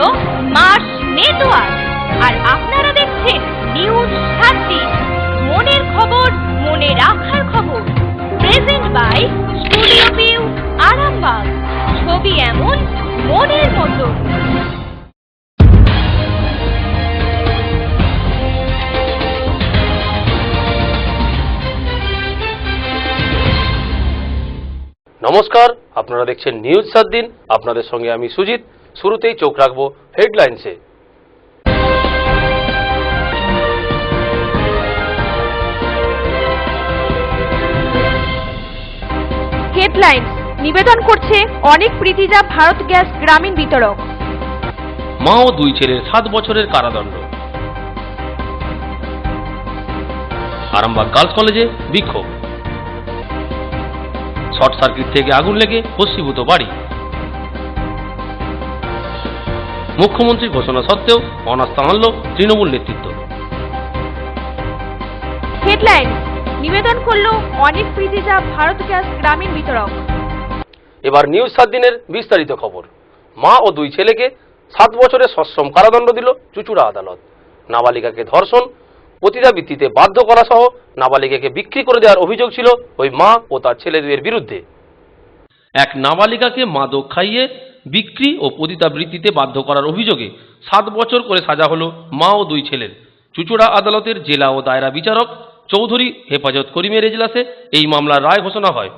হলো Mars network, আর আপনারা দেখছেন নিউজ 7 দিন। মনের খবর, মনে রাখার খবর। Present by studio view, Arambagh. ছবি এমন, মনের মতো। নমস্কার, আপনারা দেখছেন নিউজ 7 দিন। আপনাদের সঙ্গে আমি সুজিত। শুরুতেই চোখ রাখবো হেডলাইন্সে। হেডলাইন্স নিবেদন করছে অনেক প্রীতিজা ভারত গ্যাস গ্রামীণ বিতরক। মা ও দুই ছেলের 7 বছরের কারাদণ্ড। আরামবাগ গার্লস কলেজে বিক্ষোভ। শর্ট সার্কিট থেকে আগুন লেগে ভস্মীভূত বাড়ি। মুখ্যমন্ত্রীর ঘোষণা সত্ত্বেও অনাস্থা আনল তৃণমূল নেতৃত্ব। হেডলাইন নিবেদন করলো অনেক প্রীতিজা ভারত গ্যাস গ্রামীণ বিতরক। এবার নিউজ 7 দিনের বিস্তারিত খবর। মা ও দুই ছেলেকে 7 বছরের সশ্রম কারাদণ্ড দিল চুঁচুড়া আদালত। নাবালিকাকে ধর্ষণ, পতিতাবৃত্তিতে বাধ্য করা সহ নাবালিকাকে বিক্রি করে দেওয়ার অভিযোগ ছিল ওই মা ও তার ছেলে দুয়ের বিরুদ্ধে। এক নাবালিকাকে মাদক খাইয়ে বিক্রি ও পতিতাবৃত্তিতে বাধ্য করার অভিযোগে 7 বছর করে সাজা হলো মা ও দুই ছেলের। চুঁচুড়া আদালতের জেলা ও দায়রা বিচারক চৌধুরী হেফাজত করিমের এজলাসে এই মামলার রায় ঘোষণা হয়।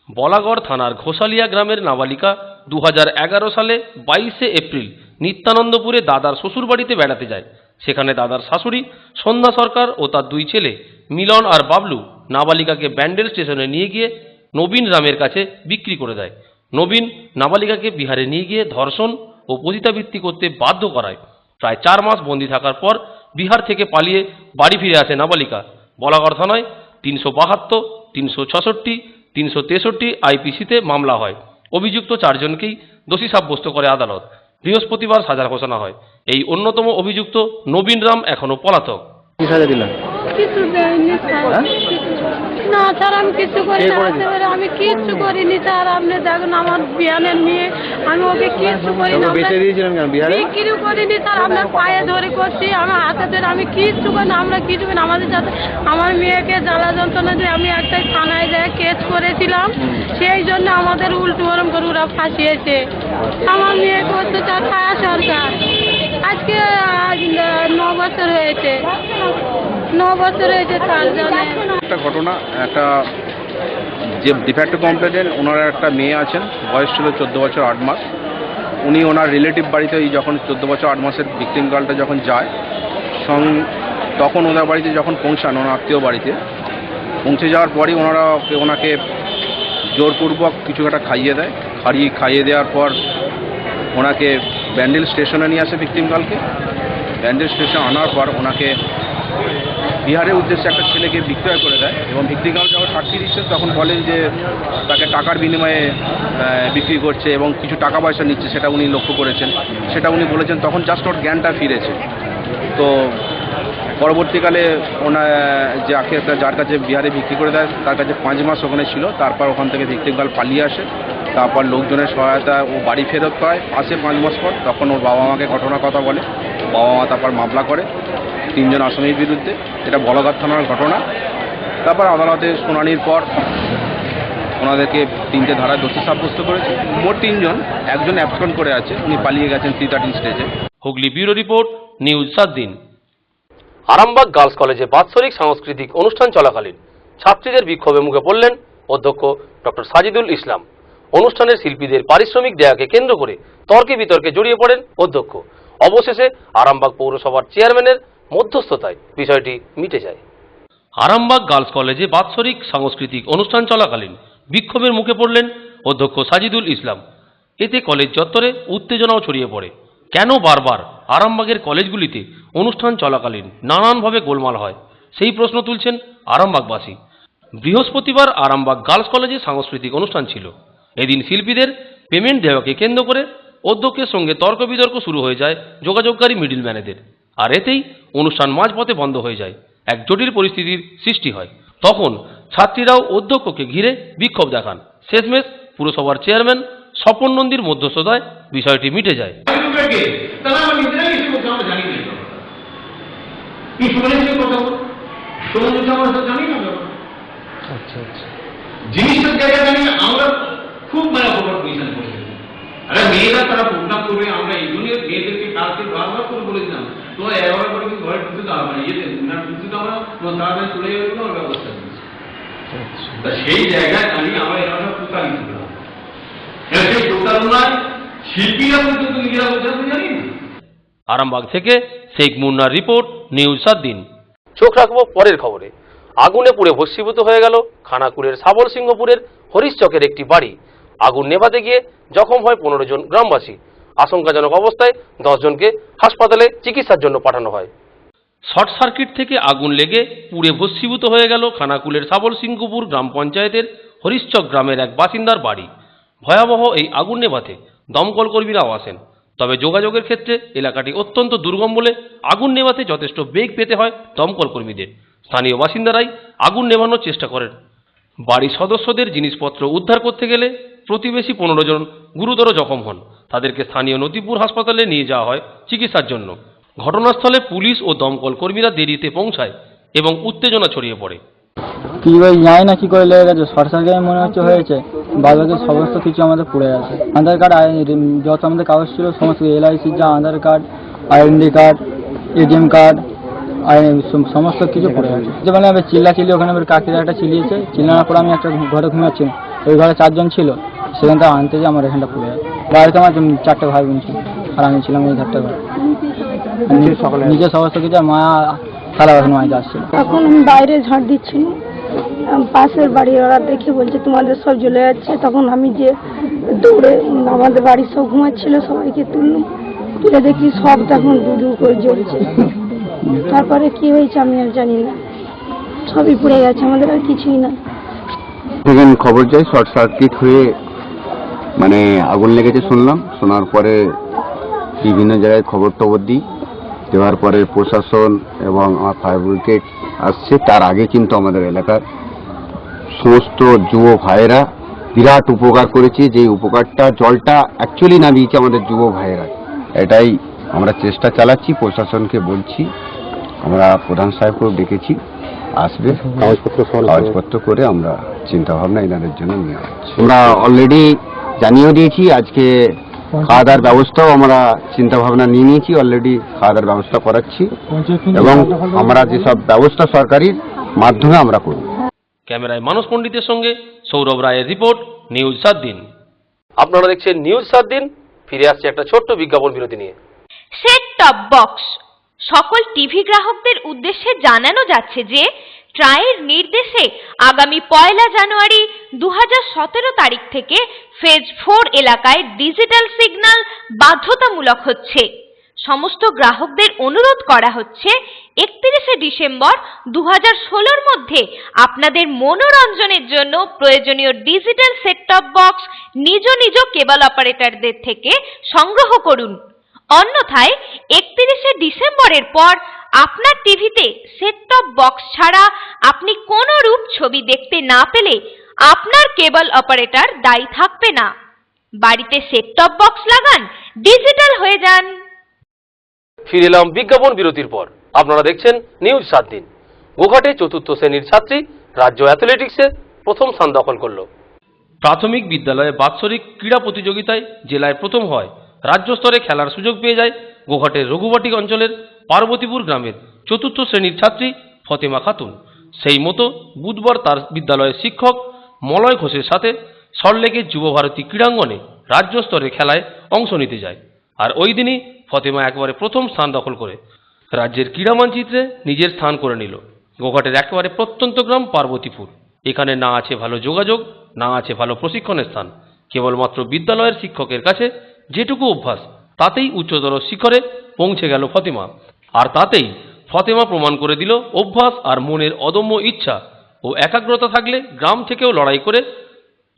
বলাগড় থানার ঘোষালিয়া গ্রামের নাবালিকা 2011 সালে 22শে এপ্রিল নিত্যানন্দপুরে দাদার শ্বশুরবাড়িতে বেড়াতে যায়। সেখানে দাদার শাশুড়ি সন্ধ্যা সরকার ও তার দুই ছেলে মিলন আর বাবলু নাবালিকাকে ব্যান্ডেল স্টেশনে নিয়ে গিয়ে নবীন রামের কাছে বিক্রি করে দেয়। নবীন নাবালিকাকে বিহারে নিয়ে গিয়ে ধর্ষণ ও পতিতাবৃত্তি করতে বাধ্য করায়। প্রায় 4 মাস বন্দী থাকার পর বিহার থেকে পালিয়ে বাড়ি ফিরে আসে নাবালিকা। বলাগড় থানায় 372, 366, 363 আইপিসিতে মামলা হয়। অভিযুক্ত 4 জনকেই দোষী সাব্যস্ত করে আদালত। বৃহস্পতিবার সাজার ঘোষণা হয়। এই অন্যতম অভিযুক্ত নবীন রাম এখনো পলাতক। কি সাজা দিলেন? কিছু দেয়নি স্যার, না স্যার আমি কিছু করি না, আমি কিচ্ছু করিনি স্যার। আপনি দেখুন আমার বিয়ানের মেয়ে, আমি ওকে কিচ্ছু করি না। বেঁচে দিয়েছিলেন কেন বিহারে? বিক্রি করিনি স্যার, আপনার পায়ে ধরে করছি, আমার হাতে ধরে, আমি কিচ্ছু করি না। আমরা কিছু করি না। আমাদের সাথে আমার মেয়েকে জ্বালা যন্ত্রণা দিয়ে আমি একটা থানায় যায় কেস করেছিলাম, সেই জন্য আমাদের উল্টো গরম করে ওরা ফাঁসিয়েছে। আমার মেয়েকে হচ্ছে তার ছায়া সরকার। আজকে 9 বছর হয়েছে, 9 বছর হয়েছে তার জন্য। একটা ঘটনা, একটা যে ডিফ্যাক্টো কমপ্লেনের ওনার একটা মেয়ে আছেন, বয়স ছিল 14 বছর 8 মাস। উনি ওনার রিলেটিভ বাড়িতে যখন 14 বছর 8 মাসের ভিকটিম গার্লটা যখন যায় তখন ওনার বাড়িতে যখন পৌঁছান, ওনার আত্মীয় বাড়িতে পৌঁছে যাওয়ার পরই ওনাকে জোরপূর্বক কিছু একটা খাইয়ে দেয়। খাইয়ে দেওয়ার পর ওনাকে ব্যান্ডেল স্টেশনে নিয়ে আসে ভিকটিম গার্লকে। ব্যান্ডেল স্টেশনে আনার পর ওনাকে বিহারের উদ্দেশ্যে একটা ছেলেকে বিক্রয় করে দেয় এবং ভিকটিম গার্ল যখন সাক্ষী দিচ্ছেন তখন বলেন যে তাকে টাকার বিনিময়ে বিক্রি করছে এবং কিছু টাকা পয়সা নিচ্ছে, সেটা উনি লক্ষ্য করেছেন, সেটা উনি বলেছেন। তখন জাস্ট ওর জ্ঞানটা ফিরেছে। তো পরবর্তীকালে ওনার যার কাছে বিহারে বিক্রি করে দেয় তার কাছে 5 মাস ওখানে ছিল। তারপর ওখান থেকে ভিকটিম গার্ল পালিয়ে আসে। তারপর লোকজনের সহায়তা ও বাড়ি ফেরত পায়, আসে 5 মাস পর। তখন ওর বাবা মাকে ঘটনার কথা বলে, বাবা মা তারপর মামলা করে 3 জন আসামির বিরুদ্ধে। এটা বলাগড় থানার ঘটনা। তারপর আদালতে শুনানির পর ওনাদেরকে 3টে ধারায় দোষী সাব্যস্ত করেছে। মোট 3 জন, একজন অ্যাবসকন্ড করে আছে, উনি পালিয়ে গেছেন 313 স্টেজে। হুগলি ব্যুরো রিপোর্ট, নিউজ 7 দিন। আরামবাগ গার্লস কলেজে বাৎসরিক সাংস্কৃতিক অনুষ্ঠান চলাকালীন ছাত্রীদের বিক্ষোভে মুখে পড়লেন অধ্যক্ষ ডক্টর সাজিদুল ইসলাম। অনুষ্ঠানের শিল্পীদের পারিশ্রমিক দেয়াকে কেন্দ্র করে তর্কে বিতর্কে জড়িয়ে পড়েন অধ্যক্ষ। অবশেষে আরামবাগ পৌরসভার চেয়ারম্যানের মধ্যস্থতায় বিষয়টি মিটে যায়। আরামবাগ গার্লস কলেজে বাৎসরিক সাংস্কৃতিক অনুষ্ঠান চলাকালীন বিক্ষোভের মুখে পড়লেন অধ্যক্ষ সাজিদুল ইসলাম। এতে কলেজ চত্বরে উত্তেজনাও ছড়িয়ে পড়ে। কেন বারবার আরামবাগের কলেজগুলিতে অনুষ্ঠান চলাকালীন নানানভাবে গোলমাল হয়, সেই প্রশ্ন তুলছেন আরামবাগবাসী। বৃহস্পতিবার আরামবাগ গার্লস কলেজে সাংস্কৃতিক অনুষ্ঠান ছিল। এদিন শিল্পীদের পেমেন্ট দেওয়াকে কেন্দ্র করে অধ্যক্ষের সঙ্গে তর্ক বিতর্ক শুরু হয়ে যায় যোগাযোগকারী মিডলম্যানেদের। আর এতেই অনুষ্ঠান মাঝপথে বন্ধ হয়ে যায়। এক জটিল পরিস্থিতির সৃষ্টি হয়। তখন ছাত্রীরাও অধ্যক্ষকে ঘিরে বিক্ষোভ দেখান। শেষমেশ পুরসভার চেয়ারম্যান স্বপন নন্দীর মধ্যস্থতায় বিষয়টি মিটে যায়। আসবে কে? তাহলে আমরা নিজেরাই এসে বলছি আমরা জানি না এই ব্যাপারটা। কি শুনেছি কথা বল? শুনেছি আমরা তো জানি না ব্যাপারটা। জিনিসটার জায়গা জানি না, আমরা খুব ওভার পজিশন করে ফেলি। আরে মেয়েরা তারা প্রোগ্রাম করবে, আমরা এই জন্য মেয়েদেরকে কালকে বারবার করে বলেছিলাম তোমরা 11 করে কিন্তু ঘরে ঢুকতে দাও না, ইয়েতে ঢুকতে দাও না, তোমার তাড়াতাড়ি চলে যাবে কোনো ব্যবস্থা নেই। তা সেই জায়গায় দাঁড়িয়ে আমরা এলাকা প্রতারিত হলাম। সেই প্রতারণায় শিল্পীরা পর্যন্ত নিজেরা বোঝাতে জানি না। আরামবাগ থেকে শেখ মুন্নার রিপোর্ট, নিউজ 7 দিন। চোখ রাখবো পরের খবরে। আগুনে পুড়ে ভস্মীভূত হয়ে গেল খানাকুলের সাবল সিংহপুরের হরিশচকের একটি বাড়ি। আগুন নেভাতে গিয়ে জখম হয় 15 জন গ্রামবাসী। আশঙ্কাজনক অবস্থায় 10 জনকে হাসপাতালে চিকিৎসার জন্য পাঠানো হয়। শর্ট সার্কিট থেকে আগুন লেগে পুড়ে ভস্মীভূত হয়ে গেল খানাকুলের সাবল সিংহপুর গ্রাম পঞ্চায়েতের হরিশচক গ্রামের এক বাসিন্দার বাড়ি। ভয়াবহ এই আগুন নেভাতে দমকল কর্মীরাও আসেন, তবে যোগাযোগের ক্ষেত্রে এলাকাটি অত্যন্ত দুর্গম বলে আগুন নেভাতে যথেষ্ট বেগ পেতে হয় দমকল কর্মীদের। স্থানীয় বাসিন্দারাই আগুন নেভানোর চেষ্টা করেন। বাড়ির সদস্যদের জিনিসপত্র উদ্ধার করতে গেলে প্রতিবেশী 15 জন গুরুতর জখম হন। তাদেরকে স্থানীয় নতিপুর হাসপাতালে নিয়ে যাওয়া হয় চিকিৎসার জন্য। ঘটনাস্থলে পুলিশ ও দমকল কর্মীরা দেরিতে পৌঁছায় এবং উত্তেজনা ছড়িয়ে পড়ে। কি ভাই জানি না কি করে লেগে গেছে, শর্ট সার্কিট মনে হচ্ছে হয়েছে। বাকি সমস্ত কিছু আমাদের পুড়ে গেছে। আধার কার্ড, যত আমাদের কাগজ ছিল সমস্ত, এলআইসির যা Aadhaar card, identity card, ATM card, সমস্ত কিছু পুড়ে গেছে। যেমন আমি চিল্লি ওখানে আমার কাকিরা একটা চিল্লিয়েছে, চিল্লানোর পর আমি একটা ঘরে ঘুমাচ্ছিলাম, ওই ঘরে 4 জন ছিল, সেখান থেকে আনতে যে আমার এখানটা পুড়ে গেছে। বাড়িতে আমার 4টে ভাই বোন ছিল আর আমি ছিলাম এই 4টে ঘরে। নিজের সমস্ত কিছু, মা থালা বাসন মাঝে আসছিল। এখন আমি বাইরে ঝাঁট দিচ্ছিল, পাশের বাড়ি ওরা দেখে বলছে তোমাদের সব জ্বলে যাচ্ছে। তখন আমি যে দৌড়ে আমাদের বাড়ির সব ঘুমাচ্ছিল সবাইকে তুললাম, তুলে দেখি সব তখন দু করে জ্বলছে। তারপরে কি হয়েছে আমি আর জানি না, সবই পুড়ে গেছে, আমাদের আর কিছুই না। সেখানে খবর যায় শর্ট সার্কিট হয়ে মানে আগুন লেগেছে শুনলাম। শোনার পরে বিভিন্ন জায়গায় খবর দিই, দেওয়ার পরে প্রশাসন এবং আমার ফায়ার ব্রিগেড আসছে। তার আগে কিন্তু আমাদের এলাকার সমস্ত যুব ভাইয়েরা বিরাট উপকার করেছে। যে উপকারটা জলটা অ্যাকচুয়ালি নামিয়েছে আমাদের যুব ভাইয়েরা। এটাই আমরা চেষ্টা চালাচ্ছি, প্রশাসনকে বলছি, আমরা প্রধান সাহেবকেও ডেকেছি, আসবে কাগজপত্র করে আমরা চিন্তা ভাবনা এনাদের জন্য নিয়ে আসছি। আমরা অলরেডি জানিয়েও দিয়েছি, আজকে খাওয়া দাওয়ার ব্যবস্থাও আমরা চিন্তা ভাবনা নিয়ে নিয়েছি, অলরেডি খাওয়া দাওয়ার ব্যবস্থা করাচ্ছি এবং আমরা যেসব ব্যবস্থা সরকারির মাধ্যমে আমরা করব। ক্যামেরায় মানস পণ্ডিতের সঙ্গে সৌরভ রায়ের রিপোর্ট, নিউজ 7 দিন। আপনারা দেখছেন নিউজ 7 দিন। ফিরে আসছে একটা ছোট্ট বিজ্ঞাপন বিরতি নিয়ে। সেট টপ বক্স সকল টিভি গ্রাহকদের উদ্দেশ্যে জানানো যাচ্ছে যে ট্রাইয়ের নির্দেশে আগামী 1 জানুয়ারি 2017 তারিখ থেকে ফেজ 4 এলাকায় ডিজিটাল সিগন্যাল বাধ্যতামূলক হচ্ছে। সমস্ত গ্রাহকদের অনুরোধ করা হচ্ছে 31 ডিসেম্বর 2016 মধ্যে আপনাদের মনোরঞ্জনের জন্য প্রয়োজনীয় ডিজিটাল সেট টপ বক্স নিজ নিজ কেবল অপারেটরদের থেকে সংগ্রহ করুন। অন্যথায় 31 ডিসেম্বরের পর আপনার টিভিতে সেট টপ বক্স ছাড়া আপনি কোনো রূপ ছবি দেখতে না পেলে আপনার কেবল অপারেটর দায়ী থাকবে না। বাড়িতে সেট টপ বক্স লাগান, ডিজিটাল হয়ে যান। ফিরে এলাম বিজ্ঞাপন বিরতির পর। আপনারা দেখছেন নিউজ 7 দিন। গোঘাটে 4র্থ শ্রেণীর ছাত্রী রাজ্য অ্যাথলেটিক্সে প্রথম স্থান দখল করল। প্রাথমিক বিদ্যালয়ে বাৎসরিক ক্রীড়া প্রতিযোগিতায় জেলায় প্রথম হয়। রাজ্য স্তরে খেলার সুযোগ পেয়ে যায় গোঘাটের রঘুবাটি অঞ্চলের পার্বতীপুর গ্রামের 4র্থ শ্রেণীর ছাত্রী ফতেমা খাতুন। সেই মতো বুধবার তার বিদ্যালয়ের শিক্ষক মলয় ঘোষের সাথে সল্টলেকের যুবভারতী ক্রীড়াঙ্গনে রাজ্য স্তরে খেলায় অংশ নিতে যায়। আর ওই দিনই ফতেমা একবারে প্রথম স্থান দখল করে রাজ্যের ক্রীড়া মানচিত্রে নিজের স্থান করে নিল। গোঘাটের একেবারে প্রত্যন্ত গ্রাম পার্বতীপুর। এখানে না আছে ভালো যোগাযোগ, না আছে ভালো প্রশিক্ষণের স্থান। কেবলমাত্র বিদ্যালয়ের শিক্ষকের কাছে যেটুকু অভ্যাস, তাতেই উচ্চতর শিখরে পৌঁছে গেল ফতেমা। আর তাতেই ফতেমা প্রমাণ করে দিল অভ্যাস আর মনের অদম্য ইচ্ছা ও একাগ্রতা থাকলে গ্রাম থেকেও লড়াই করে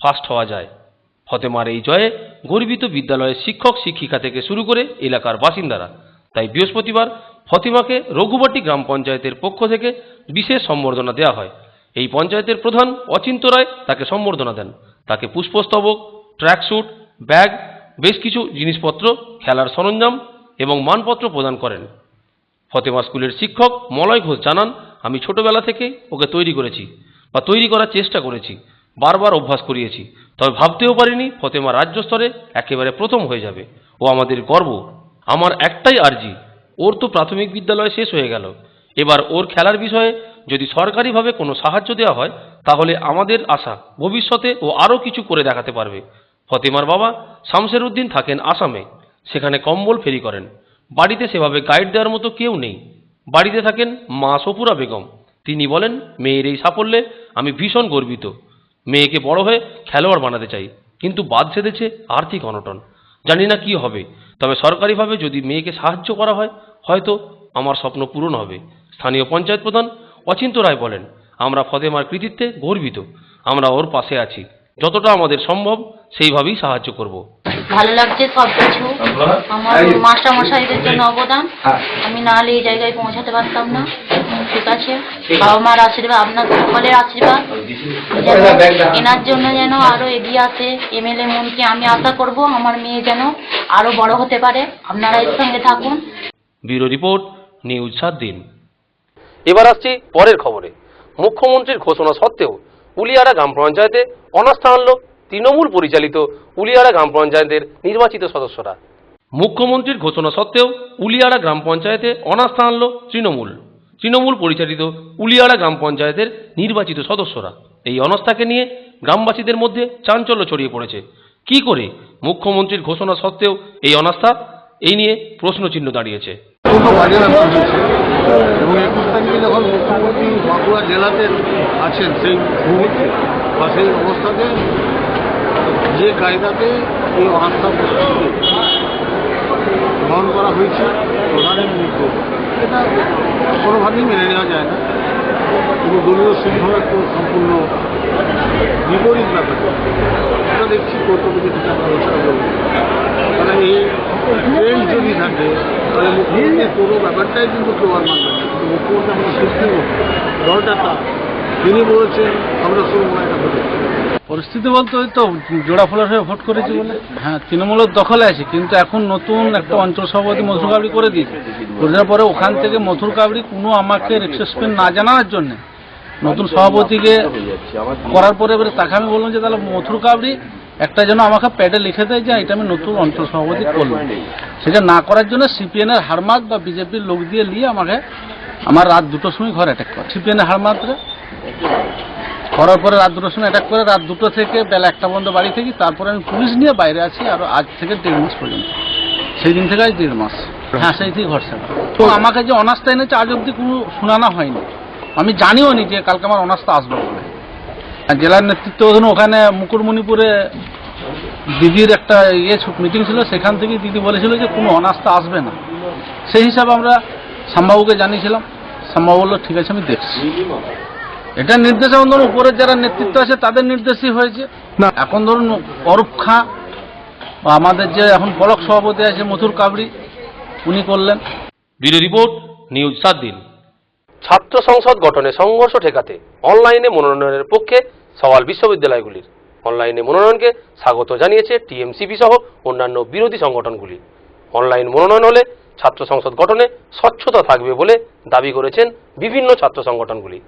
ফার্স্ট হওয়া যায়। ফতেমার এই জয়ে গর্বিত বিদ্যালয়ের শিক্ষক শিক্ষিকা থেকে শুরু করে এলাকার বাসিন্দারা। তাই বৃহস্পতিবার ফতেমাকে রঘুবাটি গ্রাম পঞ্চায়েতের পক্ষ থেকে বিশেষ সম্বর্ধনা দেওয়া হয়। এই পঞ্চায়েতের প্রধান অচিন্ত রায় তাকে সম্বর্ধনা দেন। তাকে পুষ্পস্তবক, ট্র্যাকস্যুট, ব্যাগ, বেশ কিছু জিনিসপত্র, খেলার সরঞ্জাম এবং মানপত্র প্রদান করেন। ফতেমা স্কুলের শিক্ষক মলয় ঘোষ জানান, আমি ছোটবেলা থেকে ওকে তৈরি করেছি বা তৈরি করার চেষ্টা করেছি, বারবার অভ্যাস করিয়েছি, তবে ভাবতেও পারিনি ফতেমা রাজ্য স্তরে একেবারে প্রথম হয়ে যাবে। ও আমাদের গর্ব। আমার একটাই আর্জি, ওর তো প্রাথমিক বিদ্যালয় শেষ হয়ে গেল, এবার ওর খেলার বিষয়ে যদি সরকারিভাবে কোনো সাহায্য দেওয়া হয় তাহলে আমাদের আশা ভবিষ্যতে ও আরও কিছু করে দেখাতে পারবে। ফতেমার বাবা শামসের উদ্দিন থাকেন আসামে, সেখানে কম্বল ফেরি করেন। বাড়িতে সেভাবে গাইড দেওয়ার মতো কেউ নেই। বাড়িতে থাকেন মা সপুরা বেগম। তিনি বলেন, মেয়ের এই সাফল্যে আমি ভীষণ গর্বিত। মেয়েকে বড় হয়ে খেলোয়াড় বানাতে চাই, কিন্তু বাদ সেধেছে আর্থিক অনটন। জানি না কি হবে, তবে সরকারিভাবে যদি মেয়েকে সাহায্য করা হয় হয়তো আমার স্বপ্ন পূরণ হবে। স্থানীয় পঞ্চায়েত প্রধান অচিন্ত রায় বলেন, আমরা ফতেমার কৃতিত্বে গর্বিত, আমরা ওর পাশে আছি, যতটা আমাদের সম্ভব সেইভাবেই সাহায্য করব। ভালো লাগছে সব কিছু, আমার মাস্টার মশাইদের জন্য অবদান, আমি না হলে এই জায়গায় পৌঁছাতে পারতাম না। ঠিক আছে, বাবা মার আশীর্বাদ, আপনার সকলের আশীর্বাদ যেন এনার জন্য যেন আরো এগিয়ে আসে এমএলএ মন্ত্রী। আমি আশা করব আমার মেয়ে যেন আরো বড় হতে পারে। আপনারা এর সঙ্গে থাকুন। ব্যুরো রিপোর্ট, নিউজ 7 দিন। এবার আসছি পরের খবরে। মুখ্যমন্ত্রীর ঘোষণা সত্ত্বেও উলিয়ারা গ্রাম পঞ্চায়েতে অনাস্থা আনল তৃণমূল পরিচালিত উলিয়ারা গ্রাম পঞ্চায়েতের নির্বাচিত সদস্যরা। মুখ্যমন্ত্রীর ঘোষণা সত্ত্বেও উলিয়ারা গ্রাম পঞ্চায়েতে অনাস্থা আনল তৃণমূল পরিচালিত উলিয়ারা গ্রাম পঞ্চায়েতের নির্বাচিত সদস্যরা। এই অনাস্থাকে নিয়ে গ্রামবাসীদের মধ্যে চাঞ্চল্য ছড়িয়ে পড়েছে। কি করে মুখ্যমন্ত্রীর ঘোষণা সত্ত্বেও এই অনাস্থা, এই নিয়ে প্রশ্নচিহ্ন দাঁড়িয়েছে। এবং 21 তারিখে যখন মুখ্যমন্ত্রী বাঁকুড়া জেলাতে আছেন সেই মুহূর্তে বা সেই অবস্থাতে যে কায়দাতে এই অনাস্থা গ্রহণ করা হয়েছে প্রধানের মৃত্যু, এটা কোনোভাবেই মেনে নেওয়া যায় না। কিন্তু দলীয় শৃঙ্খলার তো সম্পূর্ণ বিপরীত ব্যাপার। এটা দেখছি কর্তব্য থেকে আমরা আলোচনা করবো, কারণ এই ট্রেন্ড যদি থাকে তাহলে মুখ্যমন্ত্রীর কোনো ব্যাপারটাই কিন্তু কেউ আর মানবে না। কিন্তু মুখ্যমন্ত্রী আমাদের সুপ্রিম দলটা তা তিনি বলেছেন আমরা শুরু মনে একটা ভোট। পরিস্থিতি বলতে ওই তো জোড়া ফলার হয়ে ভোট করেছি বলে। হ্যাঁ, তৃণমূলের দখলে আছে, কিন্তু এখন নতুন একটা অঞ্চল সভাপতি মথুর কাবড়ি করে দিয়েছে। করে দেওয়ার পরে ওখান থেকে মথুর কাবড়ি কোনো আমাকে রিক্সেসমেন্ট না জানানোর জন্যে নতুন সভাপতিকে করার পরে এবারে তাকে আমি বললাম যে তাহলে মথুর কাবড়ি একটা যেন আমাকে প্যাডে লিখে দেয় যে এটা আমি নতুন অঞ্চল সভাপতি করলাম। সেটা না করার জন্য সিপিএনের হারমাত বা বিজেপির লোক দিয়ে নিয়ে আমাকে আমার রাত 2টোর সময় ঘর অ্যাটাক করে। সিপিএনের হারমাতরে করার পরে রাত 2টোর সময় অ্যাটাক করে রাত 2টো থেকে বেলা 1টা পর্যন্ত বাড়ি থেকে, তারপরে আমি পুলিশ নিয়ে বাইরে আছি আরও আজ থেকে 1.5 মাস পর্যন্ত। সেই দিন থেকে আজ 1.5 মাস। হ্যাঁ, সেই থেকে ঘর ছাড়া। তো আমাকে যে অনাস্থা এনেছে আজ অব্দি কোনো শোনানো হয়নি। আমি জানিও নি যে কালকে আমার অনাস্থা আসবে বলে। জেলার নেতৃত্ব ওখানে মুকুটমণিপুরে দিদির একটা মিটিং ছিল, সেখান থেকে দিদি বলেছিল যে কোনো অনাস্থা আসবে না। সেই হিসাবে আমরা শ্যামবাবুকে জানিয়েছিলাম। শ্যামবাবু বললো ঠিক আছে আমি দেখছি। এটা নির্দেশ এখন ধরুন উপরের যারা নেতৃত্ব আছে তাদের নির্দেশই হয়েছে না। এখন ধরুন অরূপ খাঁ বা আমাদের যে এখন ব্লক সভাপতি আছে মথুর কাবড়ি, উনি করলেন। ব্যুরো রিপোর্ট, নিউজ 7 দিন। ছাত্র সংসদ গঠনে সংঘর্ষ ঠেকাতে অনলাইনে মনোনয়নের পক্ষে সওয়াল বিশ্ববিদ্যালয়গুলির। অনলাইনে মনোনয়নকে স্বাগত জানিয়েছে টিএমসিপি সহ অন্যান্য বিরোধী সংগঠনগুলি। অনলাইন মনোনয়ন হলে ছাত্র সংসদ গঠনে স্বচ্ছতা থাকবে বলে দাবি করেছেন বিভিন্ন ছাত্র সংগঠনগুলি।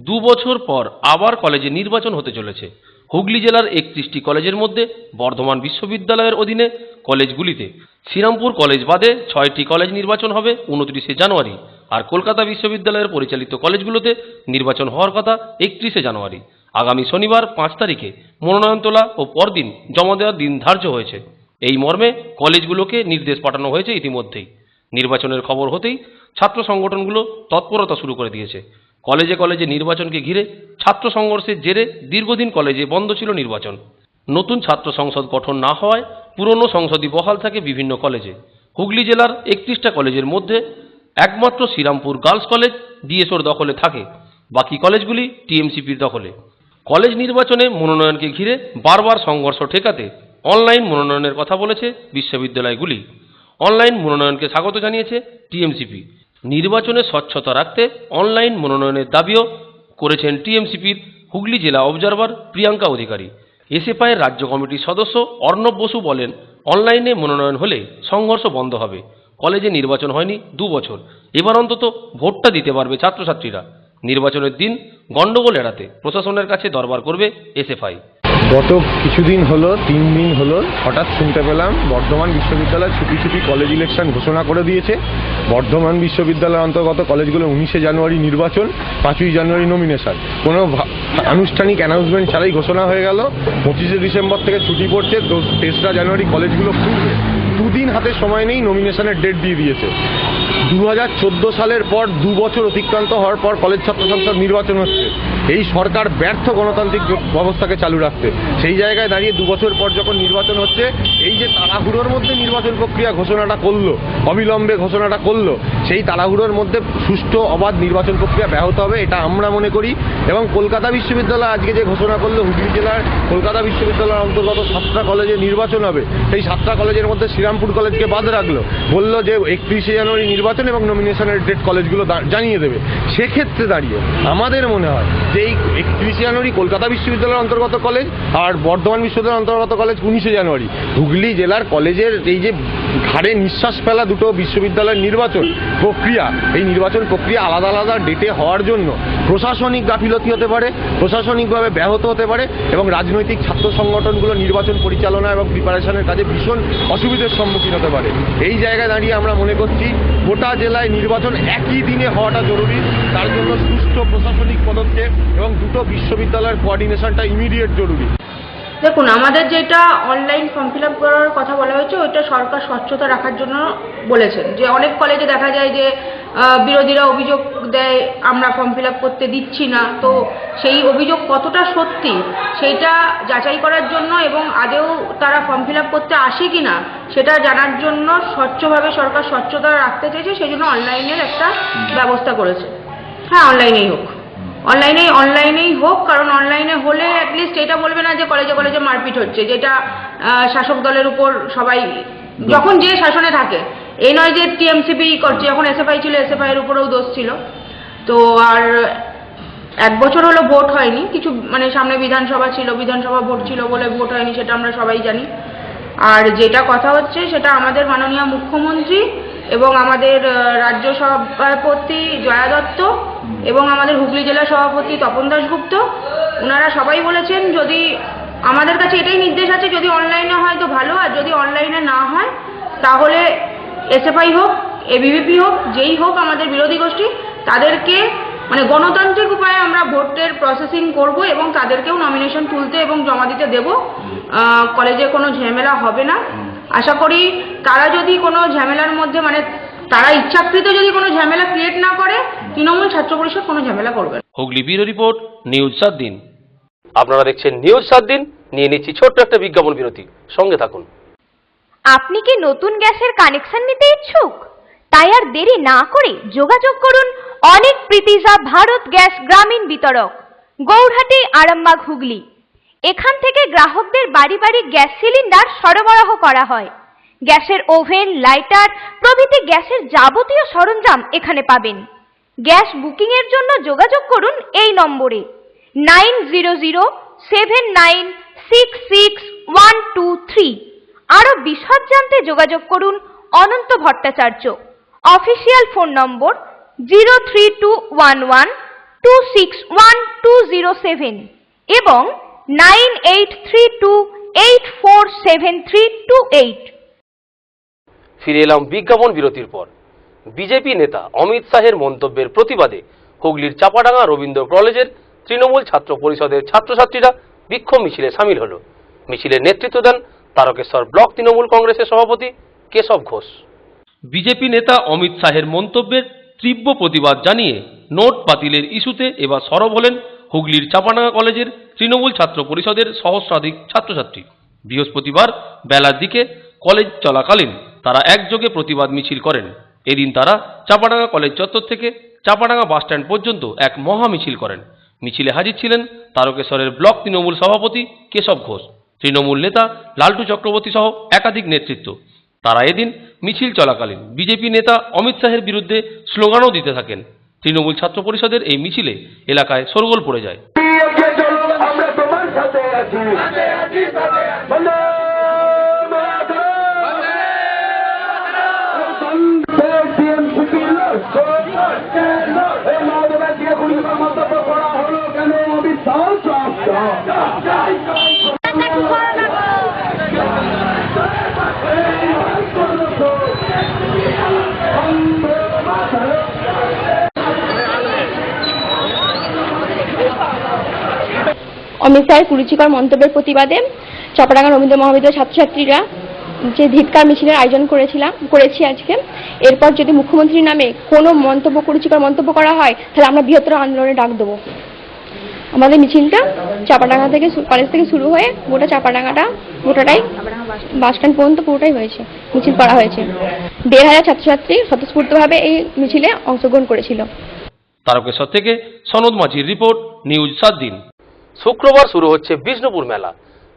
2 বছর পর আবার কলেজে নির্বাচন হতে চলেছে। হুগলি জেলার 31টি কলেজের মধ্যে বর্ধমান বিশ্ববিদ্যালয়ের অধীনে কলেজগুলিতে শ্রীরামপুর কলেজ বাদে 6টি কলেজ নির্বাচন হবে 29শে জানুয়ারি, আর কলকাতা বিশ্ববিদ্যালয়ের পরিচালিত কলেজগুলোতে নির্বাচন হওয়ার কথা 31শে জানুয়ারি। আগামী শনিবার 5 তারিখে মনোনয়ন তোলা ও পরদিন জমা দেওয়ার দিন ধার্য হয়েছে। এই মর্মে কলেজগুলোকে নির্দেশ পাঠানো হয়েছে ইতিমধ্যেই। নির্বাচনের খবর হতেই ছাত্র সংগঠনগুলো তৎপরতা শুরু করে দিয়েছে। কলেজে কলেজে নির্বাচনকে ঘিরে ছাত্র সংঘর্ষের জেরে দীর্ঘদিন কলেজে বন্ধ ছিল নির্বাচন। নতুন ছাত্র সংসদ গঠন না হওয়ায় পুরনো সংসদই বহাল থাকে বিভিন্ন কলেজে। হুগলি জেলার 31টা কলেজের মধ্যে একমাত্র শ্রীরামপুর গার্লস কলেজ ডিএসওর দখলে থাকে, বাকি কলেজগুলি টিএমসিপির দখলে। কলেজ নির্বাচনে মনোনয়নকে ঘিরে বারবার সংঘর্ষ ঠেকাতে অনলাইন মনোনয়নের কথা বলেছে বিশ্ববিদ্যালয়গুলি। অনলাইন মনোনয়নকে স্বাগত জানিয়েছে টিএমসিপি। নির্বাচনে স্বচ্ছতা রাখতে অনলাইন মনোনয়নের দাবিও করেছেন টিএমসিপির হুগলি জেলা অবজারভার প্রিয়াঙ্কা অধিকারী। এসএফআইয়ের রাজ্য কমিটির সদস্য অর্ণব বসু বলেন, অনলাইনে মনোনয়ন হলে সংঘর্ষ বন্ধ হবে। কলেজে নির্বাচন হয়নি 2 বছর, এবার অন্তত ভোটটা দিতে পারবে ছাত্রছাত্রীরা। নির্বাচনের দিন গন্ডগোল এড়াতে প্রশাসনের কাছে দরবার করবে এসএফআই। গত কিছুদিন হলো 3 দিন হলো হঠাৎ শুনতে পেলাম বর্ধমান বিশ্ববিদ্যালয় ছুটি কলেজ ইলেকশন ঘোষণা করে দিয়েছে। বর্ধমান বিশ্ববিদ্যালয়ের অন্তর্গত কলেজগুলো 19শে জানুয়ারি নির্বাচন, 5ই জানুয়ারি নমিনেশন। কোনো আনুষ্ঠানিক অ্যানাউন্সমেন্ট ছাড়াই ঘোষণা হয়ে গেল। 25শে ডিসেম্বর থেকে ছুটি পড়ছে, 3রা জানুয়ারি কলেজগুলো খুলবে। 2 দিন হাতে সময় নেই, নমিনেশনের ডেট দিয়ে দিয়েছে। 2014 সালের পর 2 বছর অতিক্রান্ত হওয়ার পর কলেজ ছাত্র সংসদ নির্বাচন হচ্ছে। এই সরকার ব্যর্থ গণতান্ত্রিক ব্যবস্থাকে চালু রাখতে। সেই জায়গায় দাঁড়িয়ে 2 বছর পর যখন নির্বাচন হচ্ছে, এই যে তাড়াহুড়োর মধ্যে নির্বাচন প্রক্রিয়া ঘোষণাটা করলো, অবিলম্বে ঘোষণাটা করলো, সেই তাড়াহুড়োর মধ্যে সুষ্ঠু অবাধ নির্বাচন প্রক্রিয়া ব্যাহত হবে, এটা আমরা মনে করি। এবং কলকাতা বিশ্ববিদ্যালয় আজকে যে ঘোষণা করলো হুগলি জেলার কলকাতা বিশ্ববিদ্যালয়ের অন্তর্গত 7টা কলেজে নির্বাচন হবে, সেই 7টা কলেজের মধ্যে শ্রীরামপুর কলেজকে বাদ রাখলো, বললো যে 31শে জানুয়ারি নির্বাচন এবং নমিনেশনের ডেট কলেজগুলো জানিয়ে দেবে। সেক্ষেত্রে দাঁড়িয়ে আমাদের মনে হয় যে এই 31শে জানুয়ারি কলকাতা বিশ্ববিদ্যালয়ের অন্তর্গত কলেজ আর বর্ধমান বিশ্ববিদ্যালয়ের অন্তর্গত কলেজ 19শে জানুয়ারি, হুগলি জেলার কলেজের এই যে ঘাড়ে নিঃশ্বাস ফেলা দুটো বিশ্ববিদ্যালয়ের নির্বাচন প্রক্রিয়া, এই নির্বাচন প্রক্রিয়া আলাদা আলাদা ডেটে হওয়ার জন্য প্রশাসনিক গাফিলতি হতে পারে, প্রশাসনিকভাবে ব্যাহত হতে পারে এবং রাজনৈতিক ছাত্র সংগঠনগুলো নির্বাচন পরিচালনা এবং প্রিপারেশনের কাজে ভীষণ অসুবিধার সম্মুখীন হতে পারে। এই জায়গায় দাঁড়িয়ে আমরা মনে করছি গোটা জেলায় নির্বাচন একই দিনে হওয়াটা জরুরি। তার জন্য সুষ্ঠু প্রশাসনিক পদক্ষেপ এবং দুটো বিশ্ববিদ্যালয়ের কোঅর্ডিনেশনটা ইমিডিয়েট জরুরি। দেখুন, আমাদের যেটা অনলাইন ফর্ম ফিল আপ করার কথা বলা হয়েছে, ওইটা সরকার স্বচ্ছতা রাখার জন্য বলেছেন। যে অনেক কলেজে দেখা যায় যে বিরোধীরা অভিযোগ দেয় আমরা ফর্ম ফিল আপ করতে দিচ্ছি না, তো সেই অভিযোগ কতটা সত্যি সেইটা যাচাই করার জন্য এবং আদেও তারা ফর্ম ফিল আপ করতে আসে কি না সেটা জানার জন্য স্বচ্ছভাবে সরকার স্বচ্ছতা রাখতে চেয়েছে, সেই জন্য অনলাইনের একটা ব্যবস্থা করেছে। হ্যাঁ, অনলাইনেই হোক, কারণ অনলাইনে হলে অ্যাটলিস্ট এটা বলবে না যে কলেজে কলেজে মারপিট হচ্ছে, যেটা শাসক দলের উপর সবাই যখন যে শাসনে থাকে, এই নয় যে টিএমসিপি করছে, যখন এসএফআই ছিল এসএফআই এর উপরেও দোষ ছিল। তো আর 1 বছর হলো ভোট হয়নি, কিছু মানে সামনে বিধানসভা ছিল, বিধানসভা ভোট ছিল বলে ভোট হয়নি, সেটা আমরা সবাই জানি। আর যেটা কথা হচ্ছে সেটা আমাদের মাননীয় মুখ্যমন্ত্রী এবং আমাদের রাজ্য সভাপতি জয়া দত্ত এবং আমাদের হুগলি জেলা সভাপতি তপন দাশগুপ্ত, ওনারা সবাই বলেছেন যদি আমাদের কাছে এটাই নির্দেশ আছে, যদি অনলাইনে হয় তো ভালো, আর যদি অনলাইনে না হয় তাহলে এসএফআই হোক, এবিভিপি হোক, যেই হোক আমাদের বিরোধী গোষ্ঠী, তাদেরকে মানে গণতান্ত্রিক উপায়ে আমরা ভোটের প্রসেসিং করব এবং তাদেরকেও নমিনেশন তুলতে এবং জমা দিতে দেব। কলেজে কোনো ঝামেলা হবে না। আশা করি তারা যদি কোনো ঝামেলার মধ্যে মানে তারা ইচ্ছাকৃত যদি কোনো ঝামেলা ক্রিয়েট না করে, তৃণমূল ছাত্র পরিষদ কোনো ঝামেলা করবে না। হুগলি ব্যুরো রিপোর্ট, নিউজ 7 দিন। আপনারা দেখছেন নিউজ 7 দিন। নিয়ে নিচ্ছি ছোট্ট একটা বিজ্ঞাপন বিরতি, সঙ্গে থাকুন। আপনি কি নতুন গ্যাসের কানেকশন নিতে ইচ্ছুক? তাই আর দেরি না করে যোগাযোগ করুন অনেক প্রীতিজা ভারত গ্যাস গ্রামীণ বিতরক, গৌরহাটি, আরামবাগ, হুগলি। এখান থেকে গ্রাহকদের বাড়ি বাড়ি গ্যাস সিলিন্ডার সরবরাহ করা হয়। গ্যাসের ওভেন, লাইটার প্রভৃতি গ্যাসের যাবতীয় সরঞ্জাম এখানে পাবেন। গ্যাস বুকিং এর জন্য যোগাযোগ করুন এই নম্বরে 9007966123। আরো বিশদ জানতে যোগাযোগ করুন অনন্ত ভট্টাচার্য। অফিসিয়াল ফোন নম্বর 03211261207 এবং 9832847328। ফিরে এলাম বিজ্ঞাপন বিরতির পর। বিজেপি নেতা অমিত শাহের মন্তব্যের প্রতিবাদে হুগলির চাপাডাঙ্গা রবীন্দ্র কলেজের তৃণমূল ছাত্র পরিষদের ছাত্রছাত্রীরা বিক্ষোভ মিছিলে সামিল হল। মিছিলের নেতৃত্ব দেন তারকেশ্বর ব্লক তৃণমূল কংগ্রেসের সভাপতি কেশব ঘোষ। বিজেপি নেতা অমিত শাহের মন্তব্যের তীব্র প্রতিবাদ জানিয়ে নোট বাতিলের ইস্যুতে এবার সরব হলেন হুগলির চাপাডাঙ্গা কলেজের তৃণমূল ছাত্র পরিষদের সহস্রাধিক ছাত্রছাত্রী। বৃহস্পতিবার বেলার দিকে কলেজ চলাকালীন তারা একযোগে প্রতিবাদ মিছিল করেন। এদিন তারা চাপাডাঙ্গা কলেজ চত্বর থেকে চাপাডাঙ্গা বাসস্ট্যান্ড পর্যন্ত এক মহা মিছিল করেন। মিছিলে হাজির ছিলেন তারকেশ্বরের ব্লক তৃণমূল সভাপতি কেশব ঘোষ, তৃণমূল নেতা লালটু চক্রবর্তী সহ একাধিক নেতৃত্ব। তারা এদিন মিছিল চলাকালীন বিজেপি নেতা অমিত শাহের বিরুদ্ধে স্লোগানও দিতে থাকেন। তৃণমূল ছাত্র পরিষদের এই মিছিলে এলাকায় শোরগোল পড়ে যায়। অমিত স্যারের কুরুচিকর মন্তব্যের প্রতিবাদে চাপাডাঙ্গা রবীন্দ্র মহাবিদ্যালয়ের ছাত্রছাত্রীরা যে ধিক্কার মিছিলের আয়োজন করেছি আজকে। এরপর যদি মুখ্যমন্ত্রীর নামে কোনো কুরুচিকর মন্তব্য করা হয় তাহলে আমরা বৃহত্তর আন্দোলনে ডাক দেবো। আমাদের মিছিলটা চাপাডাঙ্গা থেকে কলেজ থেকে শুরু হয়ে গোটা চাপাডাঙ্গাটা গোটাটাই বাস স্ট্যান্ড পর্যন্ত পুরোটাই হয়েছে, মিছিল করা হয়েছে। 1,500 ছাত্রছাত্রী স্বতঃস্ফূর্তভাবে এই মিছিলে অংশগ্রহণ করেছিল। তারকেশ্বর থেকে সনদ মাঝির রিপোর্ট, নিউজ 7 দিন। শুক্রবার শুরু হচ্ছে বিষ্ণুপুর মেলা।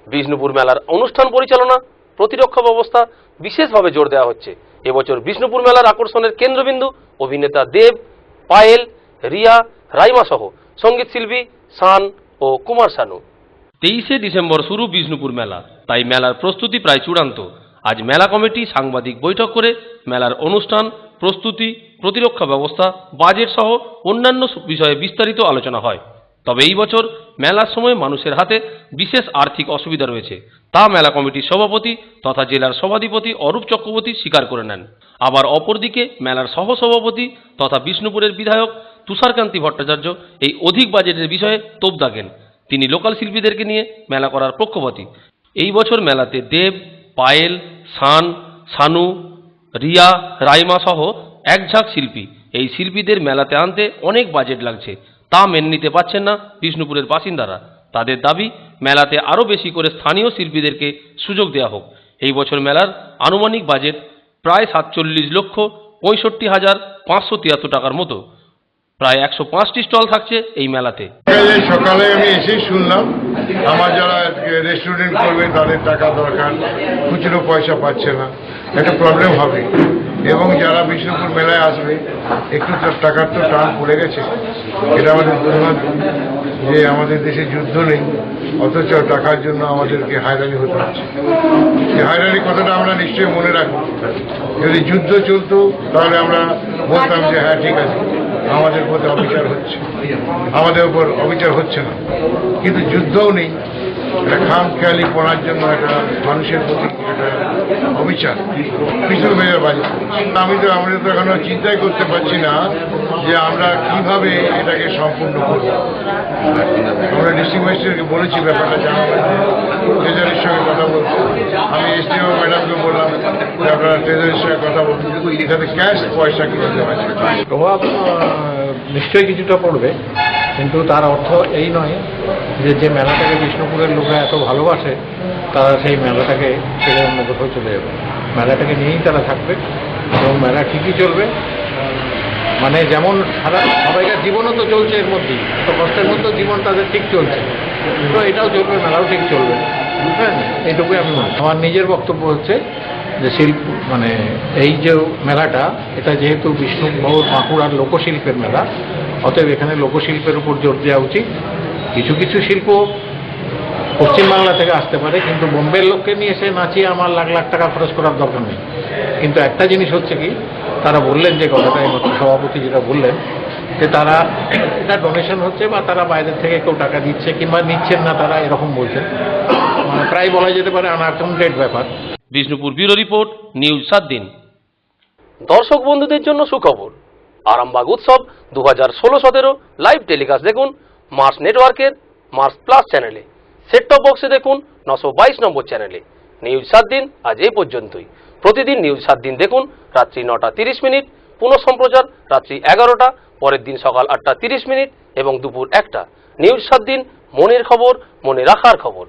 বিষ্ণুপুর মেলার অনুষ্ঠান পরিচালনা, প্রতিরক্ষা ব্যবস্থা বিশেষভাবে জোর দেওয়া হচ্ছে। এবছর বিষ্ণুপুর মেলার আকর্ষণের কেন্দ্রবিন্দু অভিনেতা দেব, পায়েল, রিয়া, রাইমা সহ সঙ্গীত শিল্পী শান ও কুমার শানু। 23শে ডিসেম্বর শুরু বিষ্ণুপুর মেলা, তাই মেলার প্রস্তুতি প্রায় চূড়ান্ত। আজ মেলা কমিটি সাংবাদিক বৈঠক করে মেলার অনুষ্ঠান, প্রস্তুতি, প্রতিরক্ষা ব্যবস্থা, বাজেট সহ অন্যান্য বিষয়ে বিস্তারিত আলোচনা হয়। তবে এই বছর মেলার সময় মানুষের হাতে বিশেষ আর্থিক অসুবিধা রয়েছে, তা মেলা কমিটির সভাপতি তথা জেলার সভাধিপতি অরূপ চক্রবর্তী স্বীকার করে নেন। আবার অপরদিকে মেলার সহসভাপতি তথা বিষ্ণুপুরের বিধায়ক তুষারকান্তি ভট্টাচার্য এই অধিক বাজেটের বিষয়ে তোপ দাগেন। তিনি লোকাল শিল্পীদেরকে নিয়ে মেলা করার পক্ষপাতী। এই বছর মেলাতে দেব, পায়েল, শান, শানু, রিয়া, রাইমা সহ এক ঝাঁক শিল্পী। এই শিল্পীদের মেলাতে আনতে অনেক বাজেট লাগছে, তা মেনে নিতে পারছেন না বিষ্ণুপুরের বাসিন্দারা। তাদের দাবি মেলাতে আরও বেশি করে স্থানীয় শিল্পীদেরকে সুযোগ দেওয়া হোক। এই বছর মেলার আনুমানিক বাজেট প্রায় 47,65,573 টাকার মতো। প্রায় 105টি স্টল থাকছে এই মেলাতে। সকালে আমি এসেই শুনলাম আমার যারা রেস্টুরেন্ট করবে তাদের টাকা দরকার, খুচরো পয়সা পাচ্ছে না, একটা প্রবলেম হবে। এবং যারা বিষ্ণুপুর মেলায় আসবে একটু টাকার তো টান পড়ে গেছে। এটা আমাদের দুর্ভাগ্য যে আমাদের দেশে যুদ্ধ নেই, অথচ টাকার জন্য আমাদেরকে হয়রানি হতে হচ্ছে। এই হয়রানি কথাটা আমরা নিশ্চয়ই মনে রাখবো। যদি যুদ্ধ চলতো তাহলে আমরা বলতাম যে হ্যাঁ ঠিক আছে, আমাদের উপর অবিচার হচ্ছে, আমাদের উপর অবিচার হচ্ছে না। কিন্তু যুদ্ধও নেই, একটা খামখেয়ালি পড়ার জন্য একটা মানুষের প্রতি একটা অবিচার বিষ্ণু মেয়ের বাজে। আমরা তো এখনো চিন্তাই করতে পারছি না যে আমরা কিভাবে এটাকে সম্পূর্ণ করব। আমরা ডিস্ট্রিক্ট ম্যাজিস্ট্রেটকে বলেছি ব্যাপারটা জানাবো, ট্রেজারির সঙ্গে কথা বলছি। আমি এসডিও ম্যাডামকে বললাম যে আপনারা ট্রেজারির সঙ্গে কথা বলুন, এখানে ক্যাশ পয়সা কিনতে পারছি। প্রভাব নিশ্চয়ই কিছুটা পড়বে, কিন্তু তার অর্থ এই নয় যে মেলাটাকে বিষ্ণুপুরের লোকরা এত ভালোবাসে তারা সেই মেলাটাকে ছেড়ে অন্য কোথাও চলে যাবে। মেলাটাকে নিয়েই তারা থাকবে এবং মেলা ঠিকই চলবে। মানে যেমন সবাইকার জীবনও তো চলছে এর মধ্যেই, তো কষ্টের মধ্যেও জীবন তাদের ঠিক চলছে, তো এটাও চলবে, মেলাও ঠিক চলবে। হ্যাঁ, এইটুকুই আমি মনে। আমার নিজের বক্তব্য হচ্ছে যে মানে এই যে মেলাটা, এটা যেহেতু বিষ্ণুপুর বাঁকুড়ার লোকশিল্পের মেলা, অতএব এখানে লোকশিল্পের উপর জোর দেওয়া উচিত। কিছু কিছু শিল্প পশ্চিমবাংলা থেকে আসতে পারে, কিন্তু বোম্বের লোককে নিয়ে এসে নাচিয়ে আমার লাখ লাখ টাকা খরচ করার দরকার নেই। কিন্তু একটা জিনিস হচ্ছে কি, তারা বললেন যে কথাটা সভাপতি যেটা বললেন যে তারা এটা ডোনেশন হচ্ছে বা তারা বাইরের থেকে কেউ টাকা দিচ্ছে কিংবা নিচ্ছেন না, তারা এরকম বলছেন। মানে প্রায় বলা যেতে পারে আনঅ্যাকাউন্টেড ব্যাপার। বিষ্ণুপুর ব্যুরো রিপোর্ট, নিউজ 7 দিন। দর্শক বন্ধুদের জন্য সুখবর, আরামবাগ উৎসব 2016-17 লাইভ টেলিকাস্ট দেখুন মার্স নেটওয়ার্কের মার্স প্লাস চ্যানেলে, সেট টপ বক্সে দেখুন 922 নম্বর চ্যানেলে। নিউজ 7 দিন আজ এই পর্যন্তই। প্রতিদিন নিউজ 7 দিন দেখুন রাত্রি 9:30, পুনঃ সম্প্রচার রাত্রি 11টা, পরের দিন সকাল 8:30 এবং দুপুর 1টা। নিউজ 7 দিন, মনের খবর, মনে রাখার খবর।